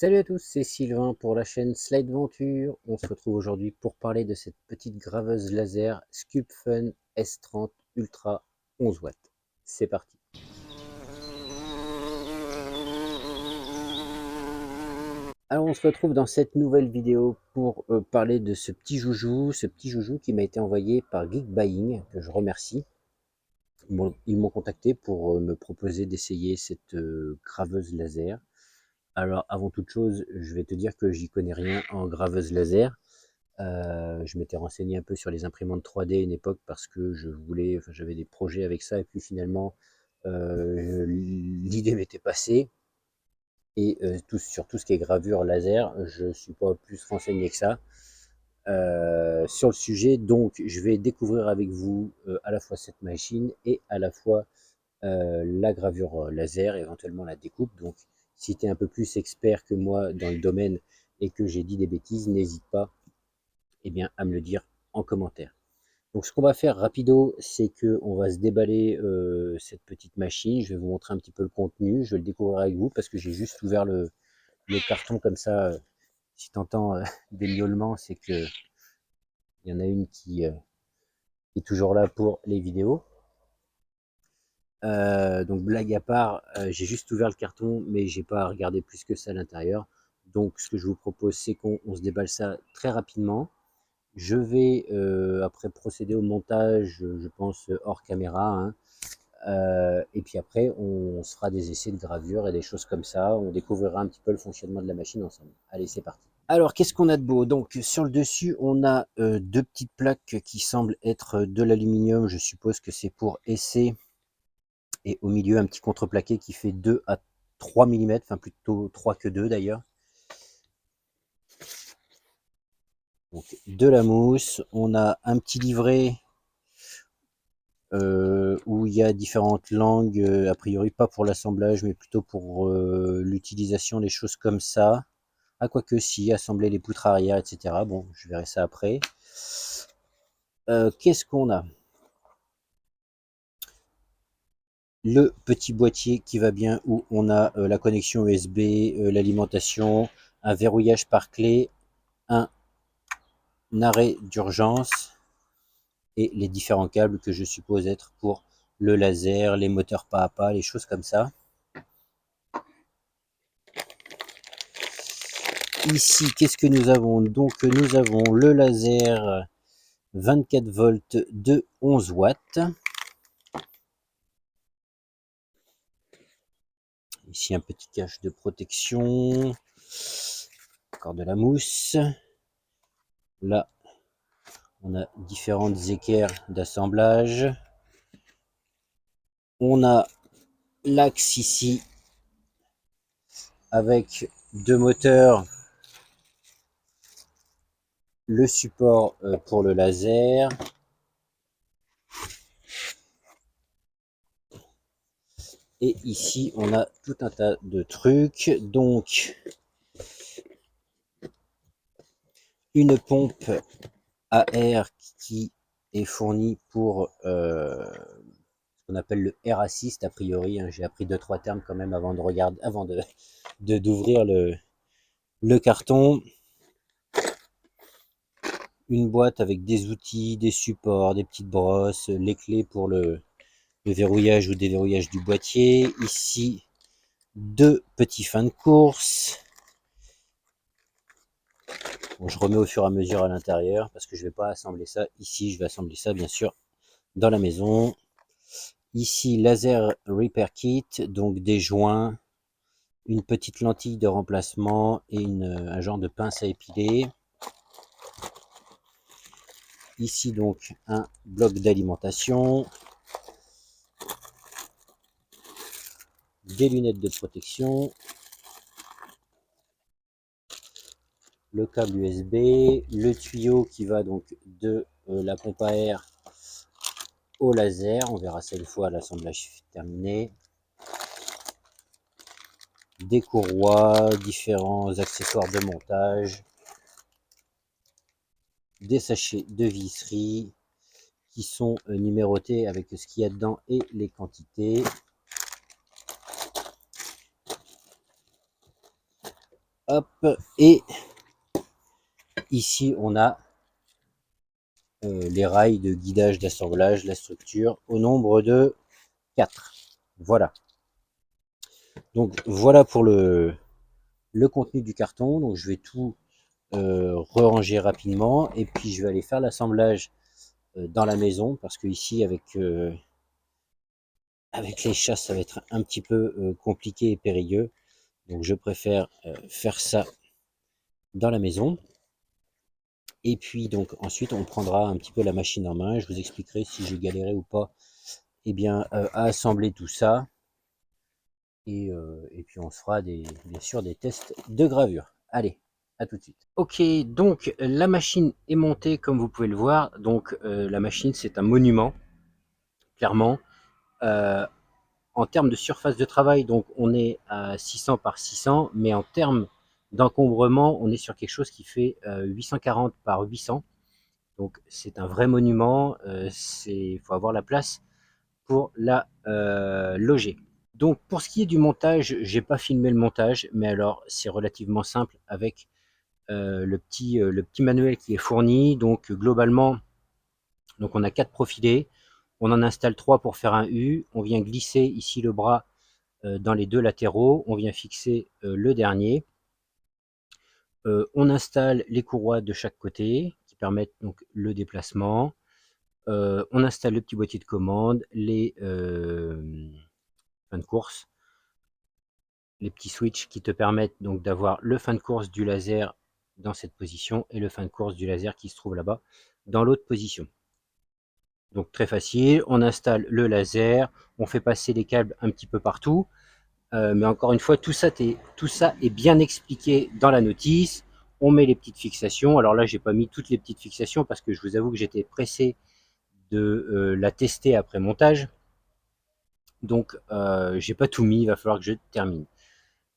Salut à tous, c'est Sylvain pour la chaîne Slide Venture. On se retrouve aujourd'hui pour parler de cette petite graveuse laser Sculpfun S30 Ultra 11 watts. C'est parti. Alors on se retrouve dans cette nouvelle vidéo pour parler de ce petit joujou qui m'a été envoyé par Geekbuying, que je remercie. Ils m'ont contacté pour me proposer d'essayer cette graveuse laser. Alors avant toute chose, je vais te dire que j'y connais rien en graveuse laser. Je m'étais renseigné un peu sur les imprimantes 3D à une époque parce que j'avais des projets avec ça et puis finalement l'idée m'était passée et sur tout ce qui est gravure laser, je suis pas plus renseigné que ça sur le sujet. Donc je vais découvrir avec vous à la fois cette machine et à la fois la gravure laser, éventuellement la découpe. Donc si tu es un peu plus expert que moi dans le domaine et que j'ai dit des bêtises, n'hésite pas bien, à me le dire en commentaire. Donc ce qu'on va faire rapido, c'est que on va se déballer cette petite machine. Je vais vous montrer un petit peu le contenu. Je vais le découvrir avec vous parce que j'ai juste ouvert le carton comme ça. Si tu entends des miaulements, c'est que il y en a une qui est toujours là pour les vidéos. Donc blague à part, j'ai juste ouvert le carton, mais j'ai pas regardé plus que ça à l'intérieur. Donc ce que je vous propose, c'est qu'on se déballe ça très rapidement. Je vais après procéder au montage, je pense, hors caméra, hein. Et puis après, on se fera des essais de gravure et des choses comme ça. On découvrira un petit peu le fonctionnement de la machine ensemble. Allez, c'est parti. Alors, qu'est-ce qu'on a de beau? Donc, sur le dessus, on a deux petites plaques qui semblent être de l'aluminium. Je suppose que c'est pour essai. Et au milieu, un petit contreplaqué qui fait 2 à 3 mm, enfin plutôt 3 que 2 d'ailleurs. Donc, de la mousse. On a un petit livret où il y a différentes langues, a priori pas pour l'assemblage, mais plutôt pour l'utilisation, des choses comme ça. Ah, quoique si, assembler les poutres arrière, etc. Bon, je verrai ça après. Qu'est-ce qu'on a? Le petit boîtier qui va bien, où on a la connexion USB, l'alimentation, un verrouillage par clé, un arrêt d'urgence et les différents câbles que je suppose être pour le laser, les moteurs pas à pas, les choses comme ça. Ici, qu'est-ce que nous avons? Donc, nous avons le laser 24 volts de 11 watts. Ici, un petit cache de protection. Encore de la mousse. Là, on a différentes équerres d'assemblage. On a l'axe ici avec deux moteurs, le support pour le laser. Et ici, on a tout un tas de trucs. Donc, une pompe à air qui est fournie pour ce qu'on appelle le Air Assist, a priori. Hein. J'ai appris 2-3 termes quand même avant de regarder, avant d'ouvrir le carton. Une boîte avec des outils, des supports, des petites brosses, les clés pour le verrouillage ou déverrouillage du boîtier. Ici, deux petits fins de course. Bon, je remets au fur et à mesure à l'intérieur parce que je ne vais pas assembler ça ici. Je vais assembler ça, bien sûr, dans la maison. Ici, laser repair kit, donc des joints, une petite lentille de remplacement et un genre de pince à épiler. Ici, donc, un bloc d'alimentation. Des lunettes de protection. Le câble USB, le tuyau qui va donc de la pompe à air au laser. On verra ça une fois l'assemblage terminé. Des courroies, différents accessoires de montage, des sachets de visserie qui sont numérotés avec ce qu'il y a dedans et les quantités. Hop, et ici on a les rails de guidage d'assemblage, la structure, au nombre de 4. Voilà. Donc voilà pour le contenu du carton. Donc je vais tout ranger rapidement et puis je vais aller faire l'assemblage dans la maison parce que ici avec les chats ça va être un petit peu compliqué et périlleux. Donc je préfère faire ça dans la maison. Et puis donc ensuite on prendra un petit peu la machine en main. Je vous expliquerai si j'ai galéré ou pas eh bien, à assembler tout ça. Et puis on se fera bien sûr des tests de gravure. Allez, à tout de suite. Ok, donc la machine est montée comme vous pouvez le voir. Donc la machine c'est un monument, clairement. Euh, En termes de surface de travail, donc on est à 600 par 600, mais en termes d'encombrement, on est sur quelque chose qui fait 840 par 800. Donc c'est un vrai monument, il faut avoir la place pour la loger. Donc pour ce qui est du montage, j'ai pas filmé le montage, mais alors c'est relativement simple avec le petit manuel qui est fourni. Donc globalement, donc on a 4 profilés, on en installe 3 pour faire un U, on vient glisser ici le bras dans les 2 latéraux, on vient fixer le dernier. On installe les courroies de chaque côté qui permettent donc le déplacement. On installe le petit boîtier de commande, les fins de course, les petits switches qui te permettent donc d'avoir le fin de course du laser dans cette position et le fin de course du laser qui se trouve là-bas dans l'autre position. Donc très facile, on installe le laser, on fait passer les câbles un petit peu partout. Mais encore une fois, tout ça est bien expliqué dans la notice. On met les petites fixations. Alors là, j'ai pas mis toutes les petites fixations parce que je vous avoue que j'étais pressé de la tester après montage. Donc, j'ai pas tout mis. Il va falloir que je termine.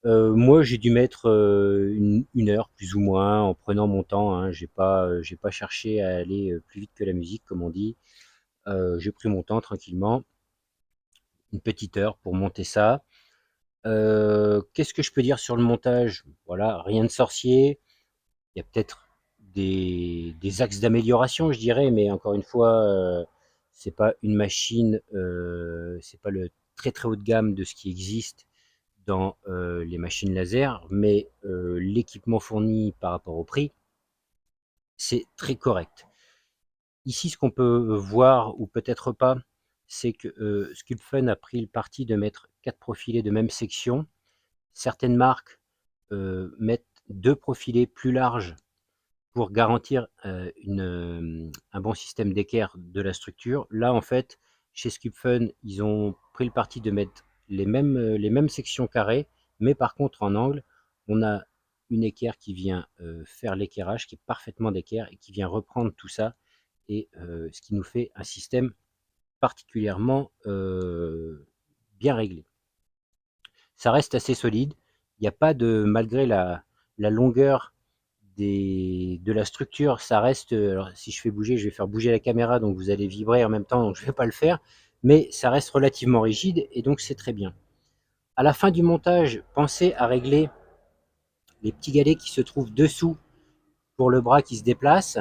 Moi, j'ai dû mettre une heure plus ou moins en prenant mon temps. Hein. J'ai pas cherché à aller plus vite que la musique, comme on dit. J'ai pris mon temps tranquillement, une petite heure pour monter ça. Qu'est-ce que je peux dire sur le montage? Voilà, rien de sorcier. Il y a peut-être des axes d'amélioration, je dirais, mais encore une fois, c'est pas une machine, c'est pas le très très haut de gamme de ce qui existe dans les machines laser, mais l'équipement fourni par rapport au prix, c'est très correct. Ici, ce qu'on peut voir, ou peut-être pas, c'est que Sculpfun a pris le parti de mettre 4 profilés de même section. Certaines marques mettent 2 profilés plus larges pour garantir un bon système d'équerre de la structure. Là, en fait, chez Sculpfun, ils ont pris le parti de mettre les mêmes sections carrées, mais par contre, en angle, on a une équerre qui vient faire l'équerrage, qui est parfaitement d'équerre et qui vient reprendre tout ça, et ce qui nous fait un système particulièrement bien réglé. Ça reste assez solide. Il n'y a pas de, malgré la longueur de la structure, ça reste, alors si je fais bouger, je vais faire bouger la caméra, donc vous allez vibrer en même temps, donc je ne vais pas le faire, mais ça reste relativement rigide, et donc c'est très bien. À la fin du montage, pensez à régler les petits galets qui se trouvent dessous pour le bras qui se déplace.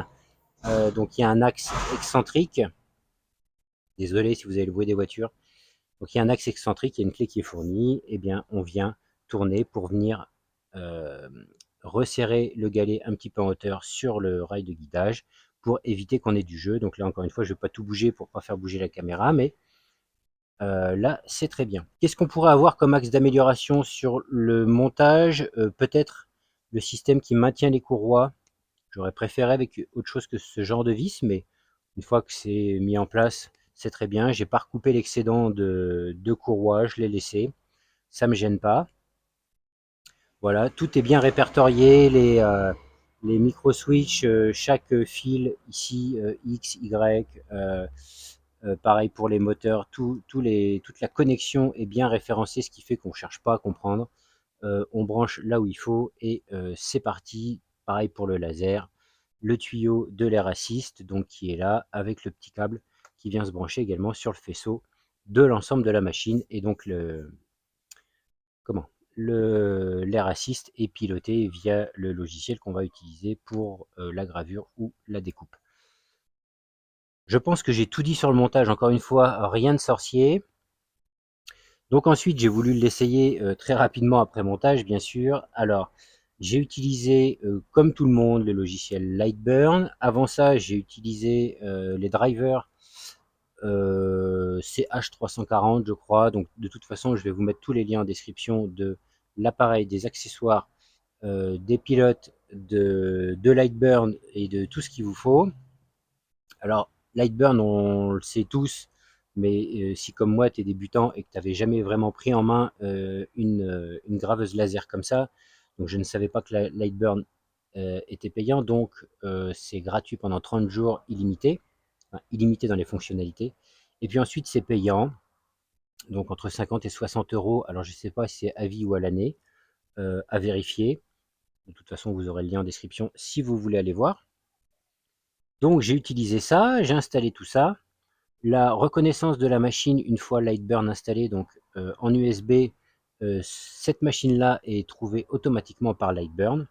Donc il y a un axe excentrique, désolé si vous avez le bruit des voitures, donc il y a un axe excentrique, il y a une clé qui est fournie, et bien on vient tourner pour venir euh, resserrer le galet un petit peu en hauteur sur le rail de guidage pour éviter qu'on ait du jeu. Donc là encore une fois, je ne vais pas tout bouger pour ne pas faire bouger la caméra, mais là c'est très bien. Qu'est-ce qu'on pourrait avoir comme axe d'amélioration sur le montage? Peut-être le système qui maintient les courroies. J'aurais préféré avec autre chose que ce genre de vis, mais une fois que c'est mis en place, c'est très bien. J'ai pas recoupé l'excédent de courroie, je l'ai laissé. Ça me gêne pas. Voilà, tout est bien répertorié. Les micro-switch, chaque fil ici, X, Y, pareil pour les moteurs, toute la connexion est bien référencée, ce qui fait qu'on ne cherche pas à comprendre. On branche là où il faut et c'est parti. Pareil pour le laser, le tuyau de l'air assist, donc qui est là avec le petit câble qui vient se brancher également sur le faisceau de l'ensemble de la machine et donc comment l'air assist est piloté via le logiciel qu'on va utiliser pour la gravure ou la découpe. Je pense que j'ai tout dit sur le montage, encore une fois, rien de sorcier. Donc ensuite, j'ai voulu l'essayer très rapidement après montage, bien sûr. Alors, j'ai utilisé, comme tout le monde, le logiciel Lightburn. Avant ça, j'ai utilisé les drivers CH340, je crois. Donc, de toute façon, je vais vous mettre tous les liens en description de l'appareil, des accessoires, des pilotes, de Lightburn et de tout ce qu'il vous faut. Alors, Lightburn, on le sait tous, mais si comme moi, tu es débutant et que tu n'avais jamais vraiment pris en main une graveuse laser comme ça, donc je ne savais pas que Lightburn était payant, donc c'est gratuit pendant 30 jours illimité, enfin, illimité dans les fonctionnalités. Et puis ensuite, c'est payant, donc entre 50 et 60 euros. Alors, je ne sais pas si c'est à vie ou à l'année, à vérifier. De toute façon, vous aurez le lien en description si vous voulez aller voir. Donc, j'ai utilisé ça, j'ai installé tout ça. La reconnaissance de la machine, une fois Lightburn installé, donc en USB, cette machine-là est trouvée automatiquement par Lightburn.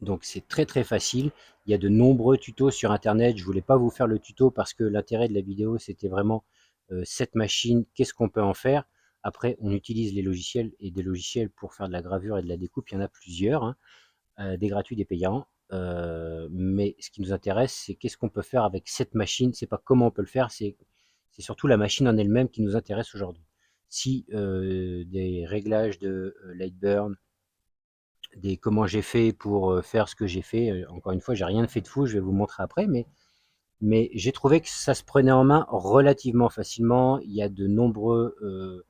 Donc c'est très très facile. Il y a de nombreux tutos sur Internet. Je ne voulais pas vous faire le tuto parce que l'intérêt de la vidéo, c'était vraiment cette machine, qu'est-ce qu'on peut en faire. Après, on utilise les logiciels et des logiciels pour faire de la gravure et de la découpe. Il y en a plusieurs, hein, des gratuits, des payants. Mais ce qui nous intéresse, c'est qu'est-ce qu'on peut faire avec cette machine. C'est pas comment on peut le faire, c'est surtout la machine en elle-même qui nous intéresse aujourd'hui. Si des réglages de Lightburn, des comment j'ai fait pour faire ce que j'ai fait, encore une fois, j'ai rien fait de fou, je vais vous montrer après, mais j'ai trouvé que ça se prenait en main relativement facilement. Il y a de nombreux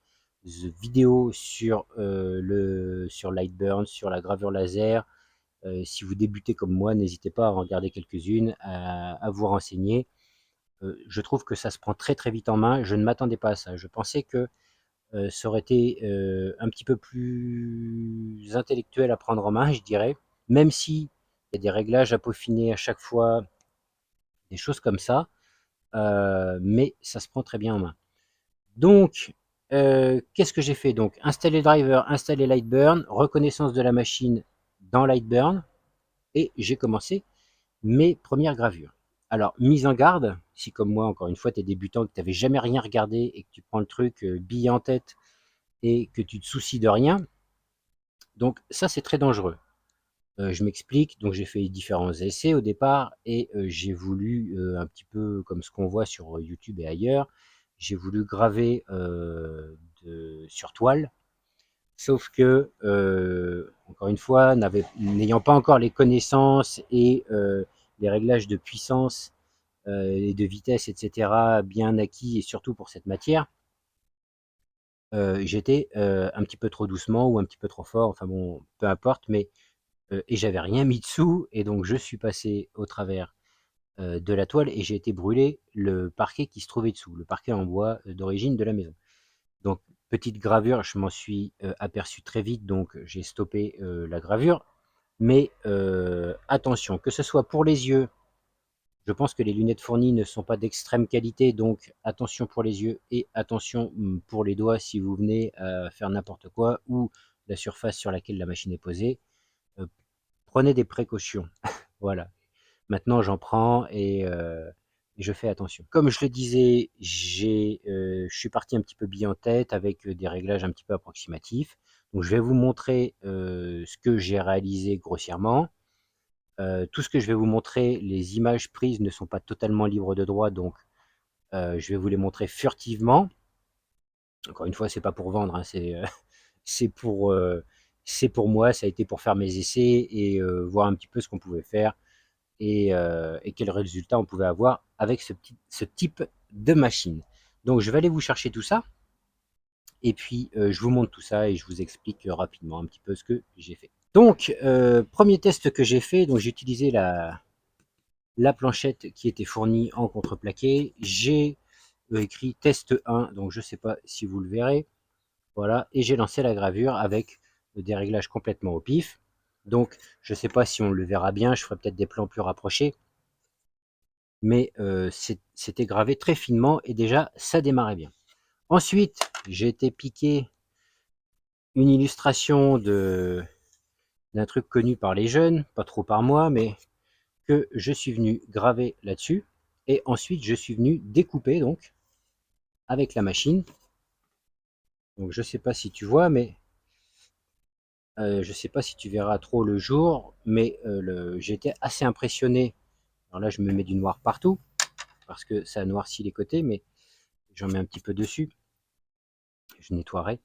vidéos sur Lightburn, sur la gravure laser. Si vous débutez comme moi, n'hésitez pas à en regarder quelques-unes, à vous renseigner. Je trouve que ça se prend très très vite en main. Je ne m'attendais pas à ça. Je pensais que ça aurait été un petit peu plus intellectuel à prendre en main, je dirais. Même si il y a des réglages à peaufiner à chaque fois, des choses comme ça. Mais ça se prend très bien en main. Donc, qu'est-ce que j'ai fait? Donc, installer driver, installer Lightburn, reconnaissance de la machine dans Lightburn, et j'ai commencé mes premières gravures. Alors, mise en garde, si comme moi, encore une fois, tu es débutant, que tu n'avais jamais rien regardé et que tu prends le truc billet en tête et que tu te soucies de rien, donc ça c'est très dangereux. Je m'explique, donc j'ai fait différents essais au départ et j'ai voulu, un petit peu comme ce qu'on voit sur YouTube et ailleurs, j'ai voulu graver sur toile, sauf que, encore une fois, n'ayant pas encore les connaissances et les réglages de puissance et de vitesse, etc., bien acquis, et surtout pour cette matière, j'étais un petit peu trop doucement ou un petit peu trop fort, enfin bon, peu importe, mais et j'avais rien mis dessous, et donc je suis passé au travers de la toile et j'ai été brûler le parquet qui se trouvait dessous, le parquet en bois d'origine de la maison. Donc petite gravure, je m'en suis aperçu très vite, donc j'ai stoppé la gravure. Mais attention, que ce soit pour les yeux, je pense que les lunettes fournies ne sont pas d'extrême qualité, donc attention pour les yeux et attention pour les doigts si vous venez à faire n'importe quoi ou la surface sur laquelle la machine est posée. Euh, Prenez des précautions. Voilà. Maintenant, j'en prends et je fais attention. Comme je le disais, je suis parti un petit peu bille en tête avec des réglages un petit peu approximatifs. Donc, je vais vous montrer ce que j'ai réalisé grossièrement. Tout ce que je vais vous montrer, les images prises ne sont pas totalement libres de droit, donc je vais vous les montrer furtivement. Encore une fois, c'est pas pour vendre, hein, c'est pour, pour moi, ça a été pour faire mes essais et voir un petit peu ce qu'on pouvait faire et quels résultats on pouvait avoir avec ce type de machine. Donc je vais aller vous chercher tout ça et puis je vous montre tout ça et je vous explique rapidement un petit peu ce que j'ai fait. Donc premier test que j'ai fait, donc j'ai utilisé la planchette qui était fournie en contreplaqué. J'ai écrit test 1, donc je ne sais pas si vous le verrez. Voilà, et j'ai lancé la gravure avec des réglages complètement au pif. Donc je ne sais pas si on le verra bien, je ferai peut-être des plans plus rapprochés. Mais c'était gravé très finement et déjà ça démarrait bien. Ensuite, j'ai été piqué une illustration d'un truc connu par les jeunes, pas trop par moi, mais que je suis venu graver là-dessus. Et ensuite, je suis venu découper donc avec la machine. Donc je sais pas si tu vois, mais je sais pas si tu verras trop le jour, mais j'étais assez impressionné. Alors là, je me mets du noir partout parce que ça noircit les côtés, mais j'en mets un petit peu dessus. Je nettoierai.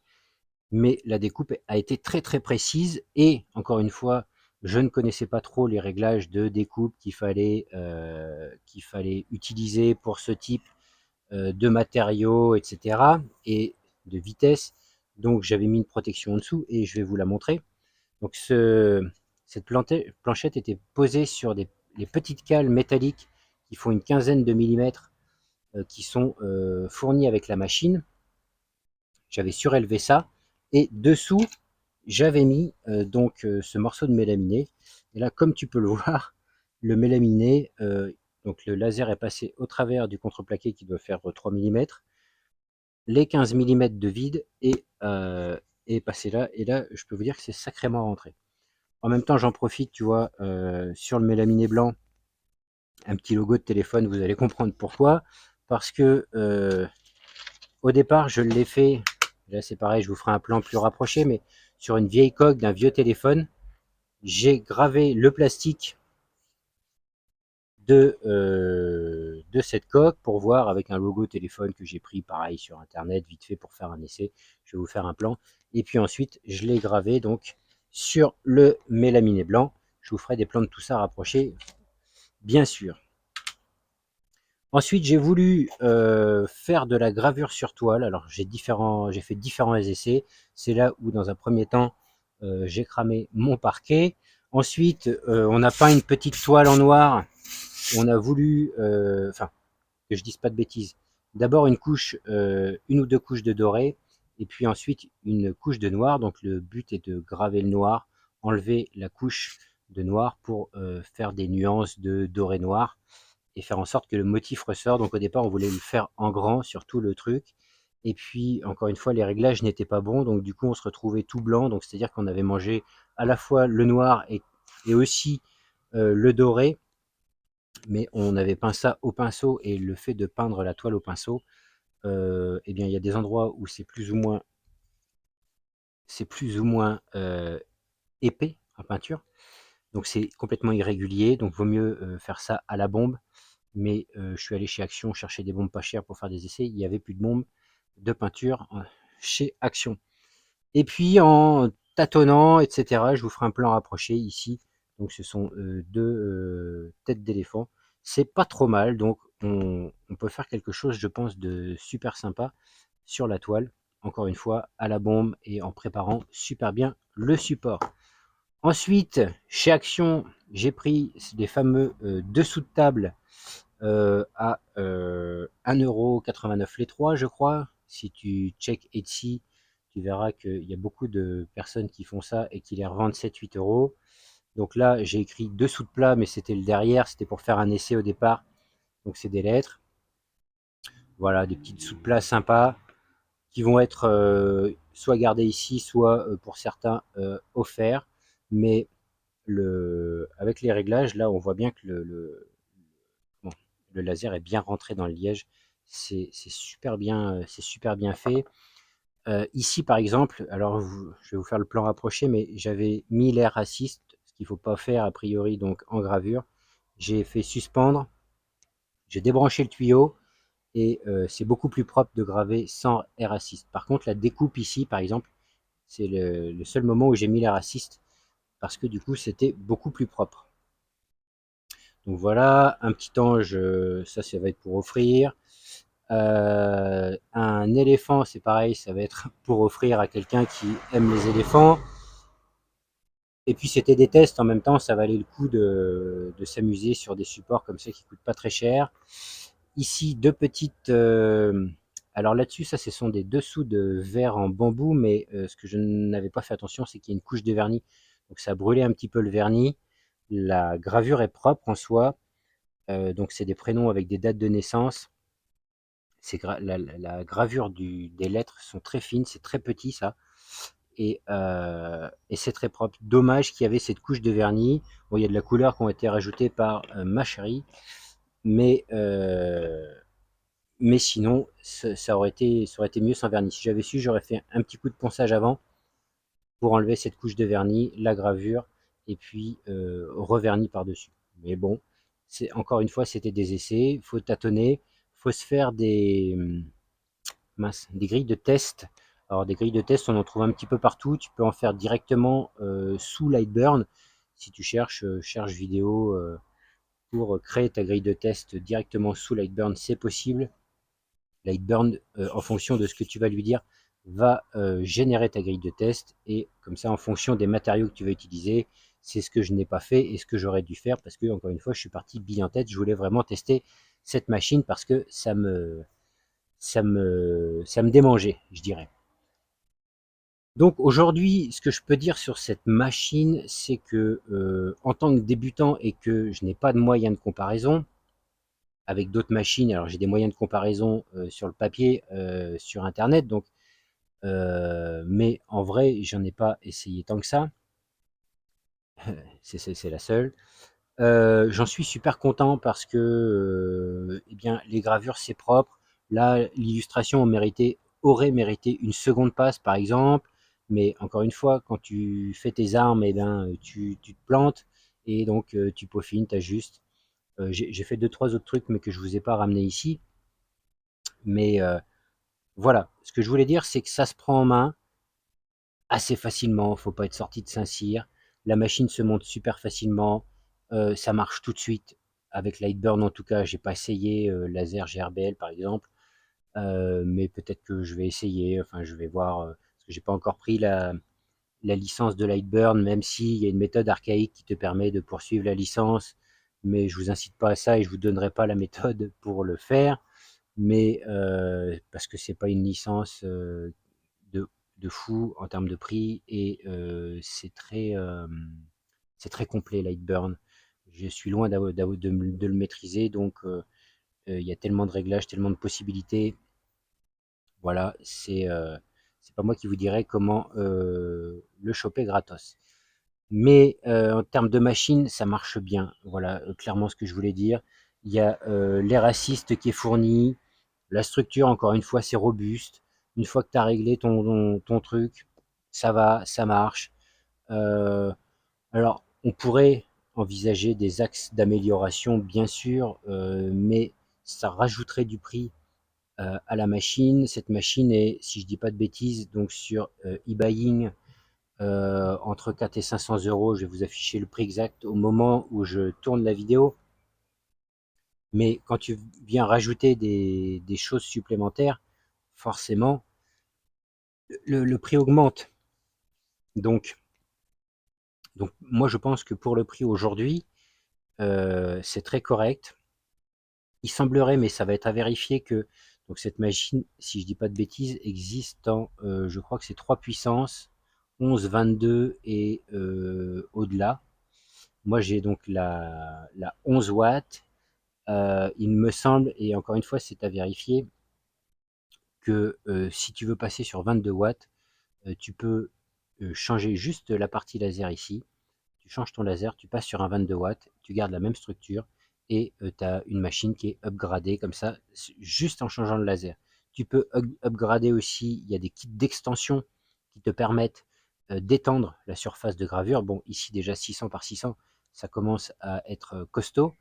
Mais la découpe a été très très précise et encore une fois, je ne connaissais pas trop les réglages de découpe qu'il fallait utiliser pour ce type de matériaux, etc. et de vitesse. Donc j'avais mis une protection en dessous et je vais vous la montrer. Donc cette planchette était posée sur les petites cales métalliques qui font une quinzaine de millimètres qui sont fournies avec la machine. J'avais surélevé ça et dessous j'avais mis ce morceau de mélaminé. Et là, comme tu peux le voir, le mélaminé, donc le laser est passé au travers du contreplaqué qui doit faire 3 millimètres, les 15 millimètres de vide est passé là. Et là, je peux vous dire que c'est sacrément rentré. En même temps, j'en profite, tu vois, sur le mélaminé blanc, un petit logo de téléphone, vous allez comprendre pourquoi. Parce que au départ, je l'ai fait, là c'est pareil, je vous ferai un plan plus rapproché, mais sur une vieille coque d'un vieux téléphone, j'ai gravé le plastique de cette coque pour voir avec un logo téléphone que j'ai pris pareil sur internet vite fait pour faire un essai. Je vais vous faire un plan et puis ensuite je l'ai gravé donc sur le mélaminé blanc. Je vous ferai des plans de tout ça rapprochés bien sûr. Ensuite j'ai voulu faire de la gravure sur toile. Alors j'ai fait différents essais. C'est là où dans un premier temps j'ai cramé mon parquet. Ensuite on a peint une petite toile en noir. On a voulu, enfin, que je dise pas de bêtises, d'abord une ou deux couches de doré, et puis ensuite une couche de noir. Donc le but est de graver le noir, enlever la couche de noir pour faire des nuances de doré noir et faire en sorte que le motif ressort. Donc au départ, on voulait le faire en grand sur tout le truc. Et puis, encore une fois, les réglages n'étaient pas bons. Donc du coup, on se retrouvait tout blanc. Donc c'est-à-dire qu'on avait mangé à la fois le noir et aussi le doré, mais on avait peint ça au pinceau et le fait de peindre la toile au pinceau, eh bien il y a des endroits où c'est plus ou moins épais en peinture, donc c'est complètement irrégulier, donc vaut mieux faire ça à la bombe. Mais je suis allé chez Action chercher des bombes pas chères pour faire des essais, il n'y avait plus de bombes de peinture chez Action. Et puis en tâtonnant, etc., je vous ferai un plan rapproché ici. Donc ce sont deux têtes d'éléphant. C'est pas trop mal, donc on peut faire quelque chose, je pense, de super sympa sur la toile. Encore une fois, à la bombe et en préparant super bien le support. Ensuite, chez Action, j'ai pris des fameux dessous de table à 1,89 € les trois, je crois. Si tu check Etsy, tu verras qu'il y a beaucoup de personnes qui font ça et qui les revendent 7-8 €. Donc là, j'ai écrit dessous de plat, mais c'était le derrière, c'était pour faire un essai au départ. Donc c'est des lettres. Voilà, des petits dessous de plat sympas qui vont être soit gardés ici, soit pour certains offerts. Mais avec les réglages, là, on voit bien que bon, le laser est bien rentré dans le liège. C'est super bien fait. Ici, par exemple, alors je vais vous faire le plan rapproché, mais j'avais mis l'air assist, ce qu'il ne faut pas faire a priori donc en gravure. J'ai fait suspendre, j'ai débranché le tuyau et c'est beaucoup plus propre de graver sans air assist. Par contre, la découpe ici, par exemple, c'est le seul moment où j'ai mis l'air assist parce que du coup, c'était beaucoup plus propre. Donc voilà, un petit ange, ça va être pour offrir. Un éléphant, c'est pareil, ça va être pour offrir à quelqu'un qui aime les éléphants. Et puis c'était des tests en même temps, ça valait le coup de s'amuser sur des supports comme ça qui coûtent pas très cher. Ici, deux petites... alors là-dessus, ça ce sont des dessous de verre en bambou, mais ce que je n'avais pas fait attention, c'est qu'il y a une couche de vernis. Donc ça a brûlé un petit peu le vernis. La gravure est propre en soi. Donc c'est des prénoms avec des dates de naissance. La gravure des lettres sont très fines, c'est très petit ça. et c'est très propre. Dommage qu'il y avait cette couche de vernis. Bon, il y a de la couleur qui ont été rajoutées par ma chérie, mais sinon, ça aurait été mieux sans vernis. Si j'avais su, j'aurais fait un petit coup de ponçage avant pour enlever cette couche de vernis, la gravure, et puis revernis par-dessus. Mais bon, encore une fois, c'était des essais, il faut tâtonner, il faut se faire des grilles de test. Alors des grilles de test, on en trouve un petit peu partout, tu peux en faire directement sous Lightburn. Si tu cherches vidéo pour créer ta grille de test directement sous Lightburn, c'est possible. Lightburn, en fonction de ce que tu vas lui dire, va générer ta grille de test, et comme ça, en fonction des matériaux que tu vas utiliser, c'est ce que je n'ai pas fait et ce que j'aurais dû faire, parce que encore une fois, je suis parti bille en tête. Je voulais vraiment tester cette machine parce que ça me démangeait, je dirais. Donc aujourd'hui, ce que je peux dire sur cette machine, c'est que en tant que débutant et que je n'ai pas de moyens de comparaison avec d'autres machines, alors j'ai des moyens de comparaison sur le papier, sur internet, donc mais en vrai, j'en ai pas essayé tant que ça. C'est la seule. J'en suis super content parce que eh bien, les gravures, c'est propre. Là, l'illustration aurait mérité une seconde passe, par exemple. Mais encore une fois, quand tu fais tes armes, eh ben, tu te plantes. Et donc, tu peaufines, tu ajustes. J'ai fait deux, trois autres trucs, mais que je ne vous ai pas ramené ici. Mais voilà, ce que je voulais dire, c'est que ça se prend en main assez facilement. Il ne faut pas être sorti de Saint-Cyr. La machine se monte super facilement. Ça marche tout de suite. Avec Lightburn, en tout cas, j'ai pas essayé laser GRBL par exemple, mais peut-être que je vais essayer. Enfin, je vais voir parce que j'ai pas encore pris la licence de Lightburn, même s'il y a une méthode archaïque qui te permet de poursuivre la licence. Mais je vous incite pas à ça et je vous donnerai pas la méthode pour le faire. Mais parce que c'est pas une licence de, de fou en termes de prix, et c'est très complet Lightburn. Je suis loin de le maîtriser, donc il y a tellement de réglages, tellement de possibilités. Voilà, c'est pas moi qui vous dirai comment le choper gratos. Mais en termes de machine, ça marche bien. Voilà, clairement ce que je voulais dire. Il y a l'air assist qui est fourni. La structure, encore une fois, c'est robuste. Une fois que tu as réglé ton truc, ça va, ça marche. Euh, alors, on pourrait envisager des axes d'amélioration, bien sûr, mais ça rajouterait du prix à la machine. Cette machine est, si je dis pas de bêtises, donc sur eBuying, entre 4 et 500 euros. Je vais vous afficher le prix exact au moment où je tourne la vidéo. Mais quand tu viens rajouter des choses supplémentaires, forcément, le prix augmente. Donc, moi, je pense que pour le prix aujourd'hui, c'est très correct. Il semblerait, mais ça va être à vérifier, que donc cette machine, si je dis pas de bêtises, existe en, je crois que c'est 3 puissances, 11, 22 et au-delà. Moi, j'ai donc la 11 watts. Il me semble, et encore une fois, c'est à vérifier, que si tu veux passer sur 22 watts, tu peux changer juste la partie laser ici. Tu changes ton laser, tu passes sur un 22 watts, tu gardes la même structure, et tu as une machine qui est upgradée comme ça, juste en changeant le laser. Tu peux upgrader aussi, il y a des kits d'extension qui te permettent d'étendre la surface de gravure. Bon, ici déjà 600 par 600, ça commence à être costaud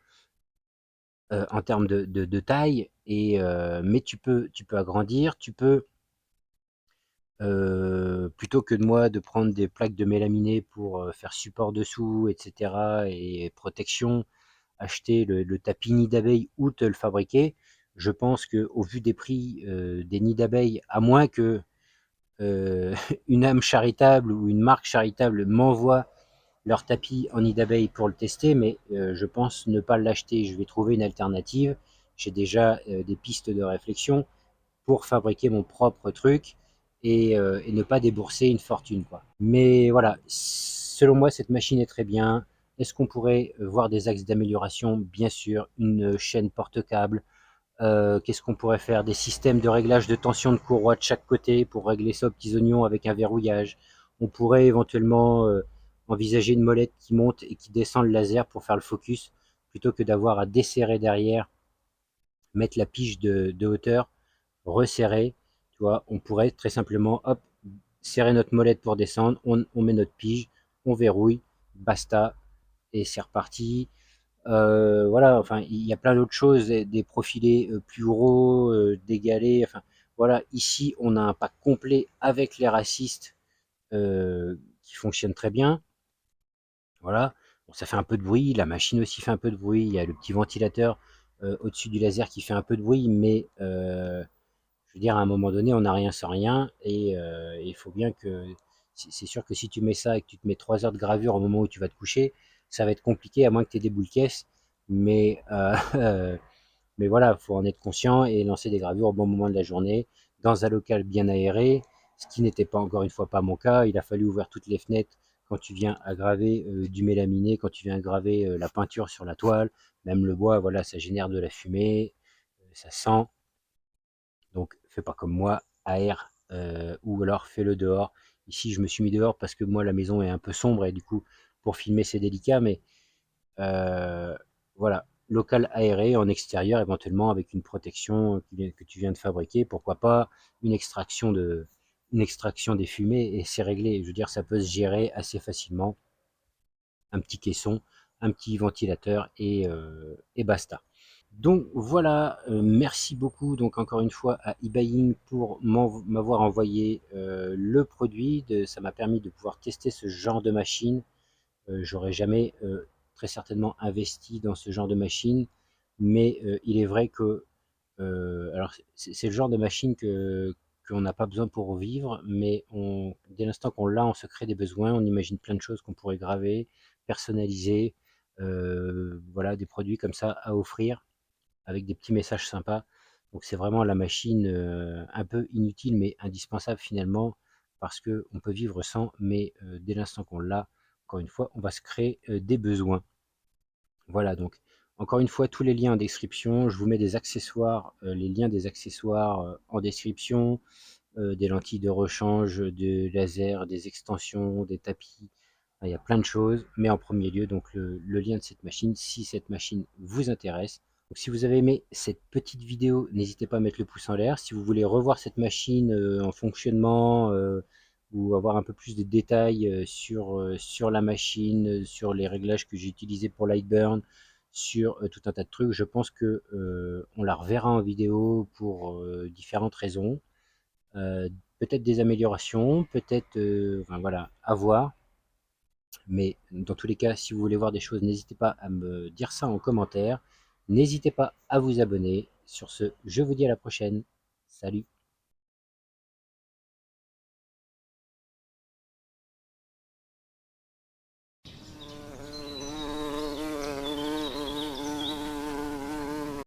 en termes de taille, mais tu peux agrandir, tu peux plutôt que de moi de prendre des plaques de mélaminé pour faire support dessous, etc., et protection, acheter le tapis nid d'abeille ou te le fabriquer. Je pense que au vu des prix des nids d'abeilles, à moins que une âme charitable ou une marque charitable m'envoie leur tapis en nid d'abeille pour le tester, mais je pense ne pas l'acheter. Je vais trouver une alternative. J'ai déjà des pistes de réflexion pour fabriquer mon propre truc, et ne pas débourser une fortune, quoi. Mais voilà, selon moi, cette machine est très bien. Est-ce qu'on pourrait voir des axes d'amélioration? Bien sûr, une chaîne porte-câble. Qu'est-ce qu'on pourrait faire? Des systèmes de réglage de tension de courroie de chaque côté pour régler ça aux petits oignons avec un verrouillage. On pourrait éventuellement envisager une molette qui monte et qui descend le laser pour faire le focus, plutôt que d'avoir à desserrer derrière, mettre la pige de hauteur, resserrer. Tu vois, on pourrait très simplement, hop, serrer notre molette pour descendre, on met notre pige, on verrouille, basta, et c'est reparti. Voilà, enfin, il y a plein d'autres choses, des profilés plus gros, d'égalés, enfin, voilà, ici, on a un pack complet avec les racistes qui fonctionne très bien. Voilà, bon, ça fait un peu de bruit, la machine aussi fait un peu de bruit, il y a le petit ventilateur au-dessus du laser qui fait un peu de bruit, mais je veux dire, à un moment donné, on n'a rien sans rien, et il faut bien que... C'est sûr que si tu mets ça et que tu te mets 3 heures de gravure au moment où tu vas te coucher, ça va être compliqué, à moins que tu aies des boules caisses, mais, mais voilà, il faut en être conscient et lancer des gravures au bon moment de la journée, dans un local bien aéré, ce qui n'était pas, encore une fois, pas mon cas. Il a fallu ouvrir toutes les fenêtres quand tu viens à graver du mélaminé, quand tu viens à graver la peinture sur la toile, même le bois, voilà, ça génère de la fumée, ça sent. Donc, fais pas comme moi, aère, ou alors fais-le dehors. Ici, je me suis mis dehors parce que moi, la maison est un peu sombre et du coup, pour filmer, c'est délicat, mais voilà, local aéré en extérieur, éventuellement avec une protection que tu viens de fabriquer. Pourquoi pas une extraction des fumées, et c'est réglé. Je veux dire, ça peut se gérer assez facilement. Un petit caisson, un petit ventilateur, et basta. Donc voilà, merci beaucoup donc encore une fois à eBuying pour m'avoir envoyé le produit. Ça m'a permis de pouvoir tester ce genre de machine. J'aurais jamais très certainement investi dans ce genre de machine, mais il est vrai que alors c'est le genre de machine qu'on n'a pas besoin pour vivre, mais dès l'instant qu'on l'a, on se crée des besoins, on imagine plein de choses qu'on pourrait graver, personnaliser, voilà, des produits comme ça à offrir avec des petits messages sympas. Donc c'est vraiment la machine un peu inutile mais indispensable finalement, parce que on peut vivre sans, mais dès l'instant qu'on l'a, encore une fois, on va se créer des besoins. Voilà, donc encore une fois, tous les liens en description. Je vous mets des accessoires, les liens des accessoires en description, des lentilles de rechange, des lasers, des extensions, des tapis. Il y a plein de choses, mais en premier lieu, donc le lien de cette machine, si cette machine vous intéresse. Donc, si vous avez aimé cette petite vidéo, n'hésitez pas à mettre le pouce en l'air. Si vous voulez revoir cette machine en fonctionnement, ou avoir un peu plus de détails sur la machine, sur les réglages que j'ai utilisés pour Lightburn, sur tout un tas de trucs, je pense que on la reverra en vidéo pour différentes raisons. Euh, Peut-être des améliorations, peut-être, enfin voilà, à voir. Mais dans tous les cas, si vous voulez voir des choses, n'hésitez pas à me dire ça en commentaire. N'hésitez pas à vous abonner. Sur ce, je vous dis à la prochaine. Salut!